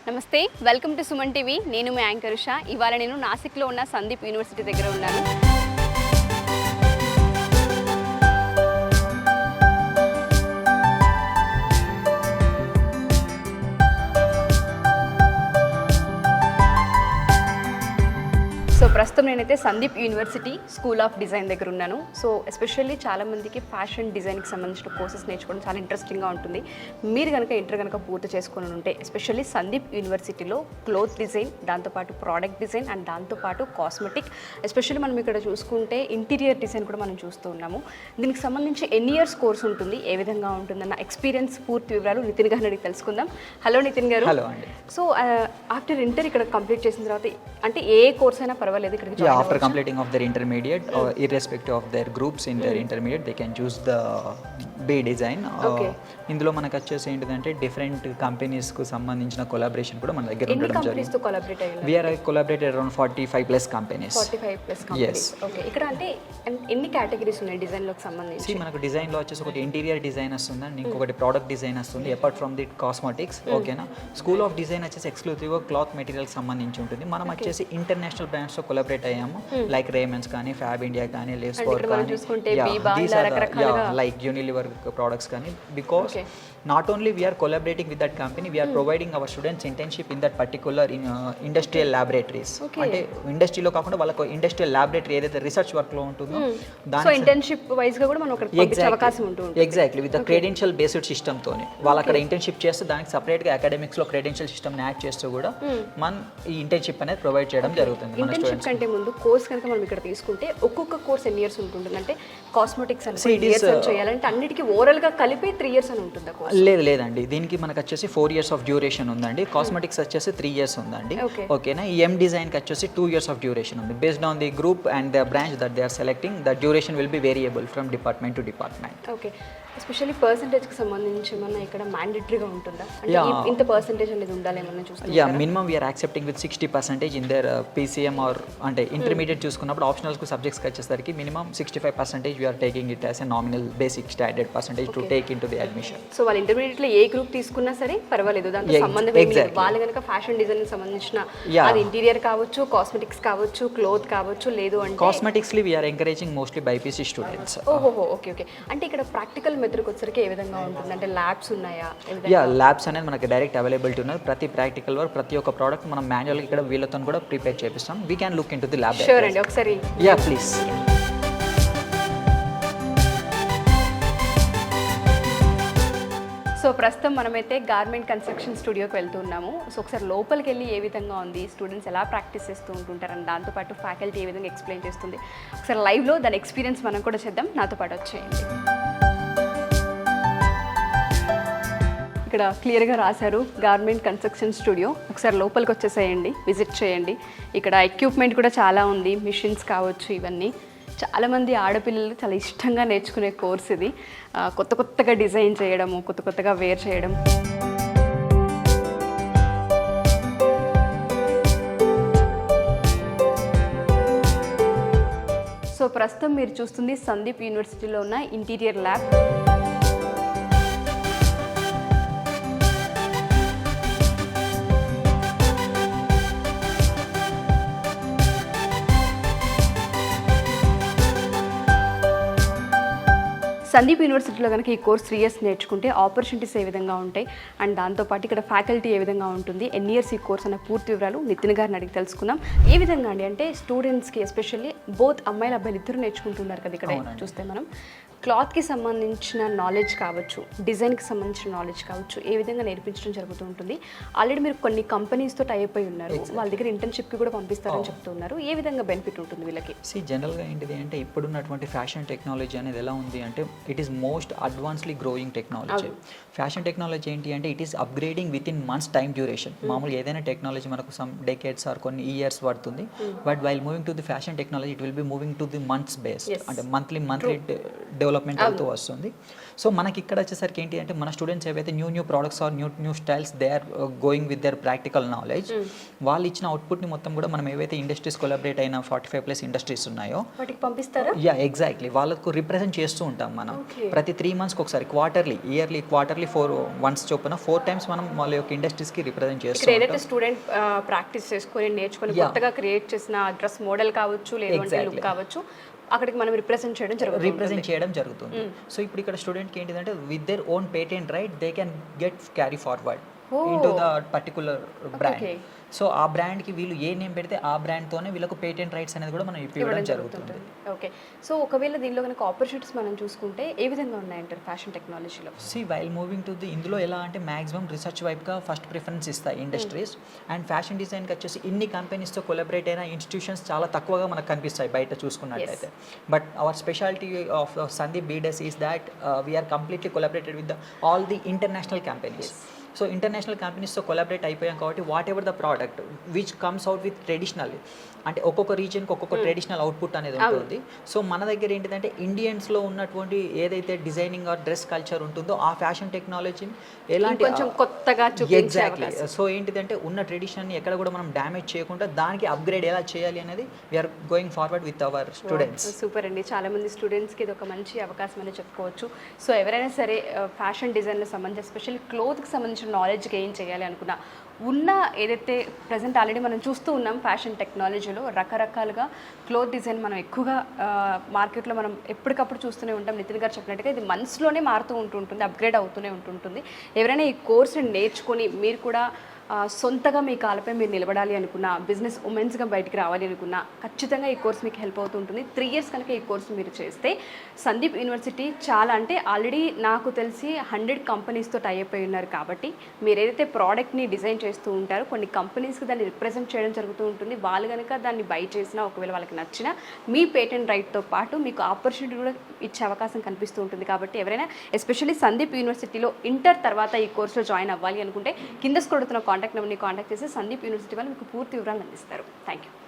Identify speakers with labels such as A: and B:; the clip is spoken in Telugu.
A: నమస్తే, వెల్కమ్ టు సుమన్ టీవీ. నేను మీ యాంకర్ ఉషా. ఇవాళ నేను నాసిక్లో ఉన్న సందీప్ యూనివర్సిటీ దగ్గర ఉన్నాను. సో ప్రస్తుతం నేనైతే Sandeep university school of design దగ్గర ఉన్నాను. సో ఎస్పెషల్లీ చాలామందికి ఫ్యాషన్ డిజైన్కి సంబంధించిన కోర్సెస్ నేర్చుకోవడం చాలా ఇంట్రెస్టింగ్గా ఉంటుంది. మీరు కనుక ఇంటర్ కనుక పూర్తి చేసుకొని ఉంటే ఎస్పెషల్లీ సందీప్ యూనివర్సిటీలో క్లోత్ డిజైన్, దాంతోపాటు ప్రోడక్ట్ డిజైన్ అండ్ దాంతోపాటు కాస్మెటిక్, ఎస్పెషల్లీ మనం ఇక్కడ చూసుకుంటే ఇంటీరియర్ డిజైన్ కూడా మనం చూస్తూ ఉన్నాము. దీనికి సంబంధించి ఎన్ని ఇయర్స్ కోర్స్ ఉంటుంది, ఏ విధంగా ఉంటుందన్న ఎక్స్పీరియన్స్ పూర్తి వివరాలు నితిన్ గారిని అడిగి తెలుసుకుందాం. హలో నితిన్ గారు.
B: హలో అండి.
A: సో ఆఫ్టర్ ఇంటర్ ఇక్కడ కంప్లీట్ చేసిన తర్వాత అంటే ఏ కోర్స్ అయినా పర్వాలేదు ఇక్కడికి?
B: After completing of their intermediate, irrespective of their groups in their intermediate, they can choose the B design. ఇందులో మనకు వచ్చేసి ఏంటిదంటే డిఫరెంట్ కంపెనీస్కు సంబంధించిన కొలాబరేషన్ కూడా మన దగ్గర ఉండడం జరిగింది. We are collaborated around 45+ companies.
A: 45+ companies. Okay. ఇక్కడ అంటే ఎన్ని కేటగిరీస్ ఉన్నాయి డిజైన్లోకి సంబంధించి?
B: మనకు డిజైన్లో వచ్చేసి ఒకటి ఇంటీరియర్ డిజైన్ వస్తుంది, ఇంకొకటి ప్రోడక్ట్ డిజైన్ వస్తుంది, అపార్ట్ ఫ్రమ్ ది కాస్మెటిక్స్. ఓకేనా. స్కూల్ ఆఫ్ డిజైన్ వచ్చేసి ఎక్స్క్లూజివ్గా క్లాత్ మెటీరియల్స్ సంబంధించి ఉంటుంది. మనం వచ్చేసి ఇంటర్నేషనల్ బ్రాండ్స్తో కొలాబరేట్ అయ్యాము, లైక్ రేమన్స్ కానీ, ఫ్యాబ్ ఇండియా కానీ, లేస్కోర్ కానీ, లైక్ యూనిలివర్ ప్రోడక్ట్స్ కానీ. Because not only we are collaborating with that company, we are providing our students internship in that particular industrial laboratories. అంటే ఇండస్ట్రీలో కాకుండా వాళ్ళకు ఇండస్ట్రియల్ లాబొరేటరీ ఏదైతే రీసెర్చ్ వర్క్ లో ఉంటుందో
A: సో ఇంటర్న్షిప్ వైస్ గా కూడా మనం అక్కడ పంపించే అవకాశం ఉంటుంది.
B: Exactly, with credential based system తోనే వాళ్ళు అక్కడ ఇంటర్న్షిప్ చేస్తూ దానికి సపరేట్ గా అకాడమిక్స్ లో క్రెడెన్షియల్ సిస్టమ్ ని యాడ్ చేస్తూ కూడా మనం ఈ ఇంటర్న్షిప్ అనేది ప్రొవైడ్ చేయడం జరుగుతుంది.
A: ఇంటర్న్షిప్ కంటే ముందు కోర్స్ కనుక మనం ఇక్కడ తీసుకుంటే ఒక్కొక్క కోర్స్ ఎన్ని ఇయర్స్ ఉంటుంది? అంటే కాస్మెటిక్స్ అని చేయాలంటే అన్నిటికీ ఓవరాల్ గా కలిపి 3 years అని ఉంటుందా కోర్స్?
B: లేదండి, దీనికి మనకు వచ్చేసి 4 years ఆఫ్ డ్యూరేషన్ ఉందండి. కాస్మెటిక్స్ వచ్చేసి 3 years ఉందండి. ఓకేనా. ఈ ఎం డిజైన్కి వచ్చేసి 2 years ఆఫ్ డ్యూరేషన్ ఉంది. Based on the group and the branch that they are selecting, the duration will be variable from department to department.
A: Okay. Especially పర్సంటేజ్కి సంబంధించి ఏమన్నా ఇక్కడ మ్యాండేటరీగా ఉంటుందా? అంటే ఇంత పర్సంటేజ్ అనేది ఉండాలి ఏమన్నా చూస్తాం?
B: Minimum we are accepting with 60% in their PCM or అంటే ఇంటర్మీడియట్ చూసుకున్నప్పుడు ఆప్షనల్స్కు సబ్జెక్ట్స్కి వచ్చేసరికి minimum 65% we are taking it as a nominal basic standard percentage to take in to the admission.
A: So వాళ్ళు ఇంటర్మీడియట్లో ఏ గ్రూప్ తీసుకున్నా సరే పర్వాలేదు, దాంతో సంబంధం ఏమి లేదు. వాళ్ళు కనుక ఫ్యాషన్ డిజైన్ సంబంధించిన అది ఇంటీరియర్ కావచ్చు, కాస్మెటిక్స్ కావచ్చు, క్లోత్ కావచ్చు, లేదు అంటే
B: కాస్మెటిక్స్లీ we're encouraging mostly BiPC students.
A: ఓహో, ఓకే ఓకే. అంటే ఇక్కడ ప్రాక్టికల్ మెథడ్కి వచ్చరికి ఏ విధంగా ఉంటుంది? అంటే ల్యాబ్స్ ఉన్నాయా?
B: ల్యాబ్స్ అనేది మనకి డైరెక్ట్ అవైలబిలిటీ ఉన్నది. ప్రతి ప్రాక్టికల్ వర్క్, ప్రతి ఒక్క ప్రోడక్ట్ మనం మాన్యువల్గా ఇక్కడ వీళ్ళతో కూడా ప్రిపేర్ చేపిస్తాం. We can look in to the lab.
A: Sure అండి, ఒకసారి.
B: ప్లీజ్.
A: సో ప్రస్తుతం మనమైతే గార్మెంట్ కన్స్ట్రక్షన్ స్టూడియోకి వెళ్తున్నాము. సో ఒకసారి లోపలికి వెళ్ళి ఏ విధంగా ఉంది, స్టూడెంట్స్ ఎలా ప్రాక్టీస్ చేస్తూ ఉంటుంటారని, దాంతోపాటు ఫ్యాకల్టీ ఏ విధంగా ఎక్స్ప్లెయిన్ చేస్తుంది, ఒకసారి లైవ్లో దాని ఎక్స్పీరియన్స్ మనం కూడా చేద్దాం. నాతో పాటు వచ్చేయండి. ఇక్కడ క్లియర్గా రాశారు గార్మెంట్ కన్స్ట్రక్షన్ స్టూడియో. ఒకసారి లోపలికి వచ్చేసేయండి, విజిట్ చేయండి. ఇక్కడ ఎక్విప్మెంట్ కూడా చాలా ఉంది, మిషన్స్ కావచ్చు, ఇవన్నీ చాలామంది ఆడపిల్లలు చాలా ఇష్టంగా నేర్చుకునే కోర్స్ ఇది. కొత్త కొత్తగా డిజైన్ చేయడము, కొత్త కొత్తగా వేర్ చేయడం. సో ప్రస్తుతం మీరు చూస్తుంది సందీప్ యూనివర్సిటీలో ఉన్న ఇంటీరియర్ ల్యాబ్. సందీప్ యూనివర్సిటీలో కనుక ఈ కోర్స్ 3 years నేర్చుకుంటే ఆపర్చునిటీస్ ఏ విధంగా ఉంటాయి అండ్ దాంతోపాటు ఇక్కడ ఫ్యాకల్టీ ఏ విధంగా ఉంటుంది, ఎన్ని ఇయర్స్ ఈ కోర్స్ అనే పూర్తి వివరాలు నితిన్ గారిని అడిగి తెలుసుకుందాం. ఏ విధంగా అండి అంటే స్టూడెంట్స్కి ఎస్పెషల్లీ బోత్ అమ్మాయిలు అబ్బాయిలు ఇద్దరు నేర్చుకుంటున్నారు కదా. ఇక్కడ చూస్తే మనం క్లాత్కి సంబంధించిన నాలెడ్జ్ కావచ్చు, డిజైన్కి సంబంధించిన నాలెడ్జ్ కావచ్చు, ఏ విధంగా నేర్పించడం జరుగుతూ ఉంటుంది. ఆల్రెడీ మీరు కొన్ని కంపెనీస్తో టైప్ అయి ఉన్నారు, వాళ్ళ దగ్గర ఇంటర్న్షిప్కి కూడా పంపిస్తారని చెప్తున్నారు. ఏ విధంగా బెనిఫిట్ ఉంటుంది వీళ్ళకి?
B: జనరల్గా ఏంటిది అంటే ఇప్పుడున్నటువంటి ఫ్యాషన్ టెక్నాలజీ అనేది ఎలా ఉంది అంటే it is most advancely growing technology. Fashion technology ఏంటి అంటే it is upgrading with in months time duration. మామూలుగా ఏదైనా టెక్నాలజీ మనకు సమ్ డెకేడ్స్ ఆర్ కొన్ని ఇయర్స్ పడుతుంది, but while moving to the fashion technology it will be moving to the months base. అంటే మంత్లీ డెవలప్మెంట్ అవుతూ వస్తుంది. సో మనకి ఇక్కడ వచ్చేసరికి ఏంటి అంటే మన స్టూడెంట్స్ ఏవైతే new products or new styles they are going with their practical knowledge, వాళ్ళు ఇచ్చిన అవుట్పుట్ని మొత్తం కూడా మనం ఏవైతే ఇండస్ట్రీస్ కొలాబరేట్ అయిన 45+ ఇండస్ట్రీస్ ఉన్నాయో
A: వాటికి పంపిస్తారా?
B: యా ఎగ్జాక్ట్లీ, వాళ్ళకు రిప్రజెంట్ చేస్తూ ఉంటాం మనం. ప్రతి 3 monthsకి ఒకసారి ఇయర్లీ క్వార్టర్లీ 4 once చొప్పున 4 times మనం వాళ్ళ యొక్క ఇండస్ట్రీస్కి రిప్రజెంట్ చేస్తూ
A: ఏదైతే స్టూడెంట్ ప్రాక్టీస్ చేసుకొని నేర్చుకొని కొత్తగా క్రియేట్ చేసిన డ్రెస్ మోడల్ కావచ్చు లేదంటే లుక్ కావచ్చు అక్కడికి మనం రిప్రజెంట్ చేయడం జరుగుతుంది.
B: సో ఇప్పుడు ఇక్కడ స్టూడెంట్కి ఏంటిదంటే with their own patent right they can get carry forward into the particular brand. So ఆ బ్రాండ్కి వీళ్ళు ఏ నేమ్ పెడితే ఆ బ్రాండ్తోనే వీళ్ళకు పేటెంట్ రైట్స్ అనేది కూడా మనం ఇవ్వడం జరుగుతుంది.
A: ఓకే, సో ఒకవేళ దీనిలో కనుక ఆపర్చునిటీస్ మనం చూసుకుంటే ఏ విధంగా ఉన్నాయంటారు ఫ్యాషన్ టెక్నాలజీలో?
B: వైల్ మూవింగ్ టు ఇందులో ఎలా అంటే మాక్సిమం రీసెర్చ్ వైపుగా ఫస్ట్ ప్రిఫరెన్స్ ఇస్తాయి ఇండస్ట్రీస్. అండ్ ఫ్యాషన్ డిజైన్కి వచ్చేసి ఇన్ని కంపెనీస్తో కొలాబరేట్ అయిన ఇన్స్టిట్యూషన్స్ చాలా తక్కువగా మనకు కనిపిస్తాయి బయట చూసుకున్నట్లయితే. But our speciality of Sandeep beads is that we're completely collaborated with all the international companies. So international కంపెనీస్తో కొలాబరేట్ అయిపోయాం కాబట్టి whatever the product which comes out with traditional, అంటే ఒక్కొక్క రీజియన్కి ఒక్కొక్క ట్రెడిషనల్ అవుట్పుట్ అనేది ఉంటుంది. సో మన దగ్గర ఏంటిదంటే ఇండియన్స్లో ఉన్నటువంటి ఏదైతే డిజైనింగ్ ఆర్ డ్రెస్ కల్చర్ ఉంటుందో ఆ ఫ్యాషన్ టెక్నాలజీని ఎలాంటి
A: కొంచెం కొత్తగా
B: ఎగ్జాక్ట్లీ. సో ఏంటిదంటే ఉన్న ట్రెడిషన్ని ఎక్కడ కూడా మనం డ్యామేజ్ చేయకుండా దానికి అప్గ్రేడ్ ఎలా చేయాలి అనేది we are going forward with our students.
A: Super అండి, చాలా మంది స్టూడెంట్స్కి ఇది ఒక మంచి అవకాశం అని చెప్పుకోవచ్చు. సో ఎవరైనా సరే ఫ్యాషన్ డిజైన్కి సంబంధించి ఎస్పెషల్లీ క్లోత్కి సంబంధించిన నాలెడ్జ్ గెయిన్ చేయాలి అనుకున్నా ఉన్న ఏదైతే ప్రజెంట్ ఆల్రెడీ మనం చూస్తూ ఉన్నాం ఫ్యాషన్ టెక్నాలజీలో రకరకాలుగా క్లోత్ డిజైన్ మనం ఎక్కువగా మార్కెట్లో మనం ఎప్పటికప్పుడు చూస్తూనే ఉంటాం. నితిన్ గారు చెప్పినట్టుగా ఇది మంత్స్లోనే మారుతూ ఉంటుంటుంది, అప్గ్రేడ్ అవుతూనే ఉంటుంటుంది. ఎవరైనా ఈ కోర్సుని నేర్చుకొని మీరు కూడా సొంతగా మీ కాళ్ళపై మీరు నిలబడాలి అనుకున్నా, బిజినెస్ ఉమెన్స్గా బయటికి రావాలి అనుకున్నా ఖచ్చితంగా ఈ కోర్స్ మీకు హెల్ప్ అవుతుంటుంది. 3 years కనుక ఈ కోర్సు మీరు చేస్తే సందీప్ యూనివర్సిటీ చాలా అంటే ఆల్రెడీ నాకు తెలిసి 100 కంపెనీస్తో టైఅప్ అయి ఉన్నారు. కాబట్టి మీరు ఏదైతే ప్రోడక్ట్ని డిజైన్ చేస్తూ ఉంటారో కొన్ని కంపెనీస్కి దాన్ని రిప్రజెంట్ చేయడం జరుగుతూ ఉంటుంది. వాళ్ళు కనుక దాన్ని బై చేసినా ఒకవేళ వాళ్ళకి నచ్చినా మీ పేటెంట్ రైట్తో పాటు మీకు ఆపర్చునిటీ కూడా ఇచ్చే అవకాశం కనిపిస్తూ ఉంటుంది. కాబట్టి ఎవరైనా ఎస్పెషల్లీ సందీప్ యూనివర్సిటీలో ఇంటర్ తర్వాత ఈ కోర్సులో జాయిన్ అవ్వాలి అనుకుంటే కింద స్క్రోల్ అవుతున్న కాంటాక్ట్ నెంబర్ని కాంటాక్ట్ చేసి సందీప్ యూనివర్సిటీ వాళ్ళు మీకు పూర్తి వివరాలు అందిస్తారు. Thank you.